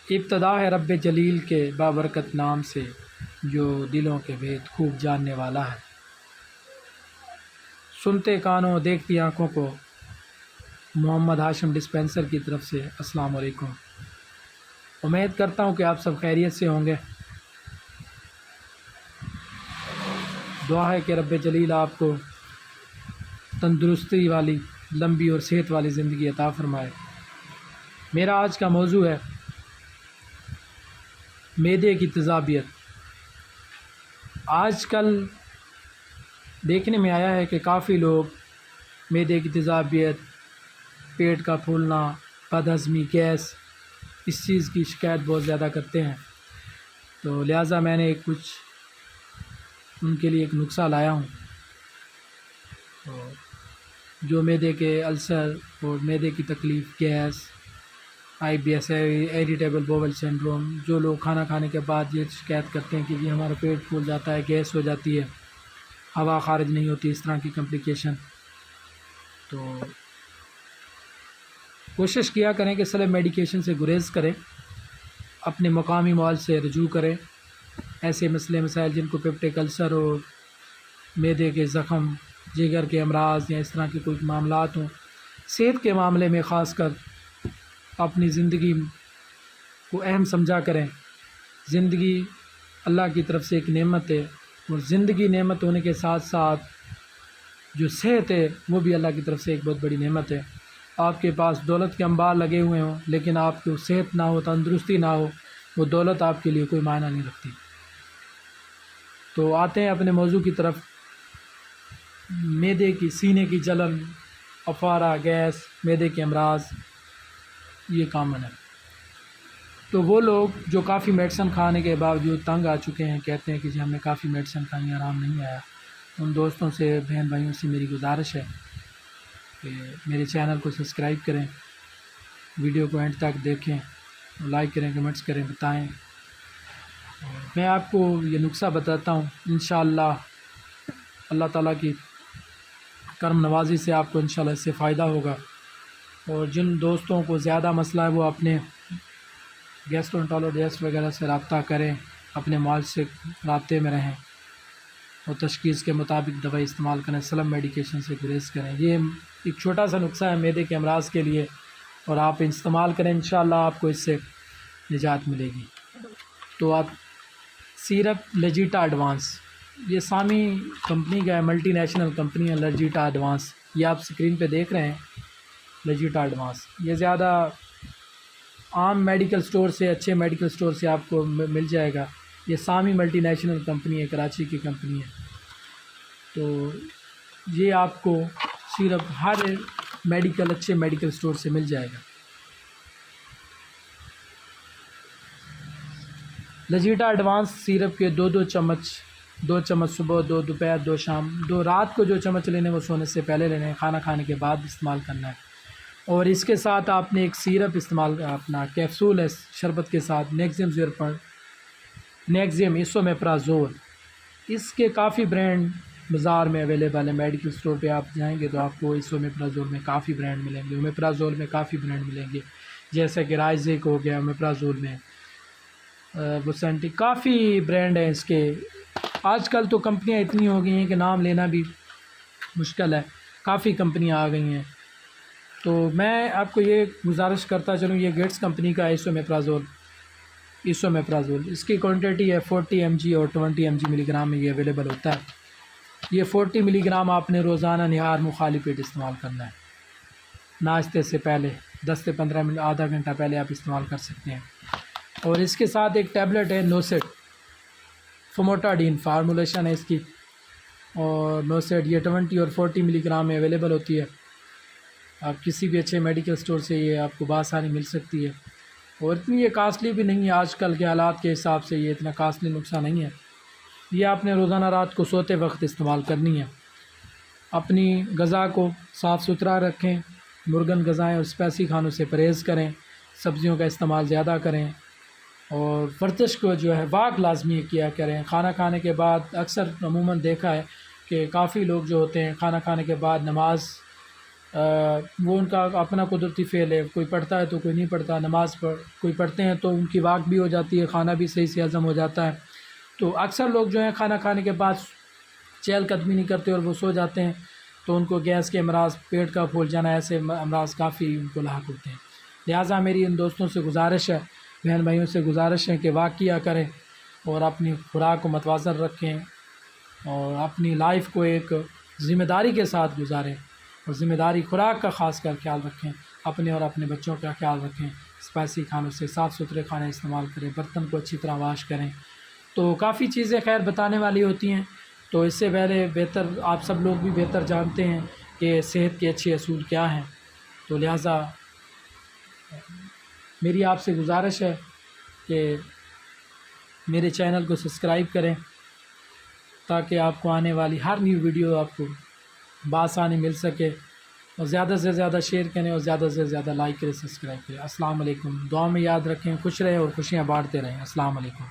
ابتدا ہے رب جلیل کے بابرکت نام سے، جو دلوں کے بھید خوب جاننے والا ہے۔ سنتے کانوں دیکھتی آنکھوں کو، محمد ہاشم ڈسپینسر کی طرف سے السلام علیکم۔ امید کرتا ہوں کہ آپ سب خیریت سے ہوں گے۔ دعا ہے کہ رب جلیل آپ کو تندرستی والی، لمبی اور صحت والی زندگی عطا فرمائے۔ میرا آج کا موضوع ہے معدے کی تیزابیت۔ آج کل دیکھنے میں آیا ہے کہ کافی لوگ معدے کی تیزابیت، پیٹ کا پھولنا، بد ہضمی، گیس، اس چیز کی شکایت بہت زیادہ کرتے ہیں، تو لہٰذا میں نے کچھ ان کے لیے ایک نسخہ لایا ہوں، جو معدے کے السر اور معدے کی تکلیف، gas, IBS irritable bowel syndrome, جو لوگ کھانا کھانے کے بعد یہ شکایت کرتے ہیں کہ جی ہمارا پیٹ پھول جاتا ہے، گیس ہو جاتی ہے، ہوا خارج نہیں ہوتی، اس طرح کی کمپلیکیشن، تو کوشش کیا کریں کہ سلب میڈیکیشن سے گریز کریں، اپنے مقامی معالج سے رجوع کریں۔ ایسے مسئلے مسائل جن کو پیپٹک السر ہو، معدے کے زخم، جگر کے امراض یا اس طرح کے کوئی معاملات ہوں، صحت کے معاملے میں خاص کر اپنی زندگی کو اہم سمجھا کریں۔ زندگی اللہ کی طرف سے ایک نعمت ہے، اور زندگی نعمت ہونے کے ساتھ ساتھ جو صحت ہے وہ بھی اللہ کی طرف سے ایک بہت بڑی نعمت ہے۔ آپ کے پاس دولت کے انبار لگے ہوئے ہوں لیکن آپ کو صحت نہ ہو، تندرستی نہ ہو، وہ دولت آپ کے لیے کوئی معنی نہیں رکھتی۔ تو آتے ہیں اپنے موضوع کی طرف۔ معدے کی، سینے کی جلن، افارہ، گیس، معدے کے امراض، یہ کامن ہے۔ تو وہ لوگ جو کافی میڈیسن کھانے کے باوجود تنگ آ چکے ہیں، کہتے ہیں کہ جی ہم نے کافی میڈیسن کھائی، آرام نہیں آیا، ان دوستوں سے، بہن بھائیوں سے میری گزارش ہے کہ میرے چینل کو سبسکرائب کریں، ویڈیو کو اینڈ تک دیکھیں، لائک کریں، کمنٹس کریں، بتائیں۔ میں آپ کو یہ نسخہ بتاتا ہوں، انشاءاللہ اللہ تعالیٰ کی کرم نوازی سے آپ کو انشاءاللہ اس سے فائدہ ہوگا۔ اور جن دوستوں کو زیادہ مسئلہ ہے وہ اپنے گیسٹرونٹالوجسٹ وغیرہ سے رابطہ کریں، اپنے معالج سے رابطے میں رہیں اور تشخیص کے مطابق دوائی استعمال کریں، سلب میڈیکیشن سے گریز کریں۔ یہ ایک چھوٹا سا نسخہ ہے معدے کے امراض کے لیے، اور آپ استعمال کریں، انشاءاللہ آپ کو اس سے نجات ملے گی۔ تو آپ سیرپ لجیٹا ایڈوانس، یہ سامی کمپنی کا ہے، ملٹی نیشنل کمپنی ہے لجیٹا ایڈوانس، یہ آپ اسکرین پہ دیکھ رہے ہیں لجیٹا ایڈوانس۔ یہ زیادہ عام میڈیکل سٹور سے، اچھے میڈیکل سٹور سے آپ کو مل جائے گا۔ یہ سامی ملٹی نیشنل کمپنی ہے، کراچی کی کمپنی ہے، تو یہ آپ کو سیرپ ہر میڈیکل، اچھے میڈیکل سٹور سے مل جائے گا۔ لجیٹا ایڈوانس سیرپ کے دو چمچ، 2 چمچ صبح، 2 دوپہر، 2 شام، 2 رات کو جو چمچ لینے وہ سونے سے پہلے لینے ہیں، کھانا کھانے کے بعد استعمال کرنا ہے۔ اور اس کے ساتھ آپ نے ایک سیرپ استعمال، اپنا کیپسول ہے شربت کے ساتھ، نیکزیم 0، نیکزیم ایسومیپرازول، اس کے کافی برانڈ بازار میں اویلیبل ہے۔ میڈیکل سٹور پہ آپ جائیں گے تو آپ کو ایسومیپرازول میں کافی برانڈ ملیں گے، اومیپرازول میں کافی برانڈ ملیں گے، جیسے کہ رائزیک ہو گیا اومیپرازول میں، بوسینٹی، کافی برانڈ ہیں اس کے۔ آج کل تو کمپنیاں اتنی ہو گئی ہیں کہ نام لینا بھی مشکل ہے، کافی کمپنیاں آ گئی ہیں۔ تو میں آپ کو یہ گزارش کرتا چلوں، یہ گیٹس کمپنی کا ایسومیپرازول، اس کی کوانٹٹی ہے 40 mg اور 20 mg ملی گرام میں یہ اویلیبل ہوتا ہے۔ یہ 40 ملی گرام آپ نے روزانہ نہار مخالی پیٹ استعمال کرنا ہے، ناشتے سے پہلے 10 سے 15 منٹ، آدھا گھنٹہ پہلے آپ استعمال کر سکتے ہیں۔ اور اس کے ساتھ ایک ٹیبلٹ ہے نوسیٹ، فموٹاڈین فارمولیشن ہے اس کی، اور نوسیٹ یہ 20 اور 40 ملی گرام میں اویلیبل ہوتی ہے۔ آپ کسی بھی اچھے میڈیکل سٹور سے یہ آپ کو بآسانی مل سکتی ہے، اور اتنی یہ کاسٹلی بھی نہیں ہے، آج کل کے حالات کے حساب سے یہ اتنا کاسٹلی نسخہ نہیں ہے۔ یہ آپ نے روزانہ رات کو سوتے وقت استعمال کرنی ہے۔ اپنی غذا کو صاف ستھرا رکھیں، مرغن غذائیں اور اسپائسی کھانوں سے پرہیز کریں، سبزیوں کا استعمال زیادہ کریں، اور ورزش کو جو ہے واک لازمی کیا کریں۔ کھانا کھانے کے بعد اکثر عموماً دیکھا ہے کہ کافی لوگ جو ہوتے ہیں کھانا کھانے کے بعد نماز وہ ان کا اپنا قدرتی فعل ہے، کوئی پڑھتا ہے تو کوئی نہیں پڑھتا، نماز کوئی پڑھتے ہیں تو ان کی واک بھی ہو جاتی ہے، کھانا بھی صحیح سے ہضم ہو جاتا ہے۔ تو اکثر لوگ جو ہیں کھانا کھانے کے بعد چہل قدمی نہیں کرتے اور وہ سو جاتے ہیں، تو ان کو گیس کے امراض، پیٹ کا پھول جانا، ایسے امراض کافی ان کو لاحق ہوتے ہیں۔ لہٰذا میری ان دوستوں سے گزارش ہے، بہن بھائیوں سے گزارش ہے کہ واک کیا کریں اور اپنی خوراک کو متوازن رکھیں اور اپنی لائف کو ایک ذمہ داری کے ساتھ گزاریں، اور ذمہ داری خوراک کا خاص کر خیال رکھیں، اپنے اور اپنے بچوں کا خیال رکھیں، اسپائسی کھانوں سے صاف ستھرے کھانے استعمال کریں، برتن کو اچھی طرح واش کریں۔ تو کافی چیزیں خیر بتانے والی ہوتی ہیں، تو اس سے پہلے بہتر آپ سب لوگ بھی بہتر جانتے ہیں کہ صحت کے اچھے اصول کیا ہیں، تو لہٰذا میری آپ سے گزارش ہے کہ میرے چینل کو سبسکرائب کریں تاکہ آپ کو آنے والی ہر نیو ویڈیو آپ کو بآسانی مل سکے، اور زیادہ سے زیادہ شیئر کریں اور زیادہ سے زیادہ لائک کریں، سبسکرائب کریں۔ السلام علیکم، دعا میں یاد رکھیں، خوش رہیں اور خوشیاں بانٹتے رہیں۔ السلام علیکم۔